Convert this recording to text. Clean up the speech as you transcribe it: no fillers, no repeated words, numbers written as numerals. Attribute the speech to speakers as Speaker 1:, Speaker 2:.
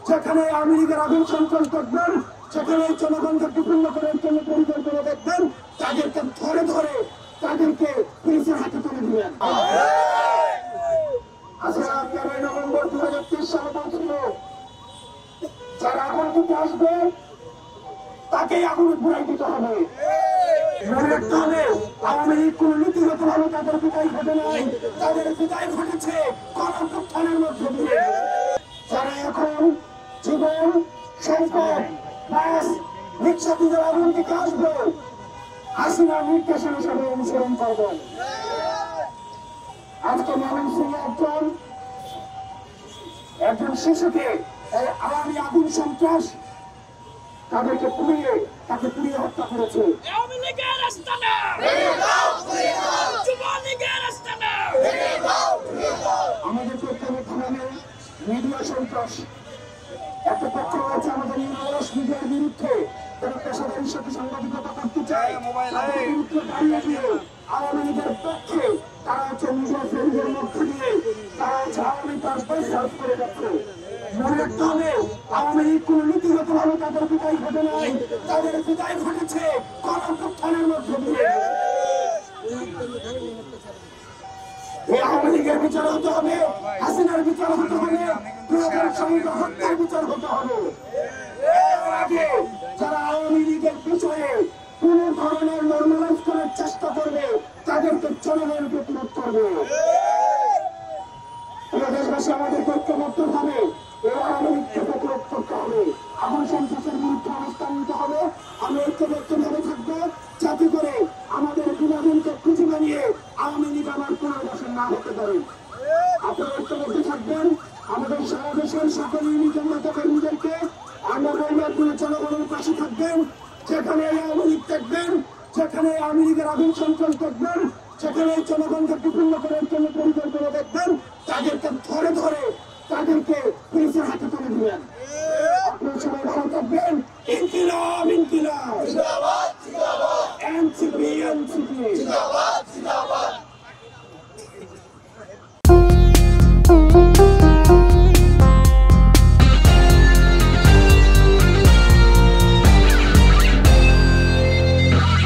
Speaker 1: যেখানে আওয়ামী লীগের আগুন সন্ত্রাস দেখবেন, সেখানে জনগণকে বিপন্ন করার জন্য পরিকল্পনা দেখবেন, তাদেরকে ধরে ধরে তাদেরকে পুলিশের হাতে তুলে দিবেন। আসলে 13 নভেম্বর 2023 সালে বলছিল, যারা আগুন দিতে আসবে তাকেই আগুনে ঘুরাই দিতে হবে। মনে রাখতে হবে, আওয়ামী লীগ কোন নীতিগত ভাবে তাদের বিদায় ঘটে নাই, তাদের বিদায় ঘটেছে গণঅভ্যুত্থানের মধ্যে দিয়ে। যারা এখন জীবন সম্পদ বাস রিক্সা দিয়ে আগুন দিতে আসবে, হাসিনার নির্দেশনা হিসাবে অনুসরণ করবেন। আজকে ময়মনসিংহে একজন শিশুকে আওয়ামী আগুন সন্ত্রাস তাকে পুড়িয়ে হত্যা করেছে। আমাদের প্রত্যেকে থানায় মিডিয়া সন্ত্রাস একটা পক্ষ রয়েছে আমাদের নিউজ মিডিয়ার বিরুদ্ধে, তারা পেশাদারির সাথে সাংবাদিকতা করতে চায়, বিরুদ্ধে দাঁড়িয়ে দিয়ে আওয়ামী লীগের পক্ষে তারা হচ্ছে মিডিয়া ফেরিদের মধ্যে দিয়ে তারা হচ্ছে আওয়ামী পার্সপেক্ট সার্ভ করে যাচ্ছে। মনে রাখতে হবে, আওয়ামী লীগ কোন নীতিগত ভাবে তাদের বিদায় ঘটে নাই, তাদের বিদায় ঘটেছে গণঅভ্যুত্থানের মধ্যে দিয়ে। এই আওয়ামী লীগের বিচার হতে হবে, হাসিনার বিচার হতে হবে, হত্যার বিচার হতে হবে। এর আগে যারা আওয়ামী লীগের বিষয়ে কোন ধরনের নর্মালাইজ করার চেষ্টা করবে, তাদেরকে জনগণ প্রতিরোধ করবে। দেশবাসী আমাদের ঐক্যবদ্ধ ভাবে এই আওয়ামী লীগকে প্রতিরোধ করতে হবে, আগুন সন্ত্রাসের বিরুদ্ধে অবস্থান নিতে হবে। আমি ঐক্যবদ্ধ ভাবে থাকবো, যাতে করে আমাদের বিনোদনকে খুঁজে বানিয়ে আওয়ামী লীগ আমার পুনর্বাসন না হতে পারে। আপনারা ঐক্যবদ্ধ থাকবেন, আমাদের সারা দেশের সকল ইউনিটের মতো কর্মীদেরকে আমরা বলবো, আপনারা জনগণের পাশে থাকবেন। যেখানে আওয়ামী লীগ দেখবেন, যেখানে আওয়ামী লীগের আগুন সন্ত্রাস দেখবেন, সেখানে জনগণকে বিপন্ন করার জন্য পরিকল্পনা দেখবেন, তাদেরকে ধরে ধরে তাদেরকে পুলিশের হাতে তুলে দিবেন। আপনারা সবাই ভালো থাকবেন। ইনকিলাব ইনকিলাব।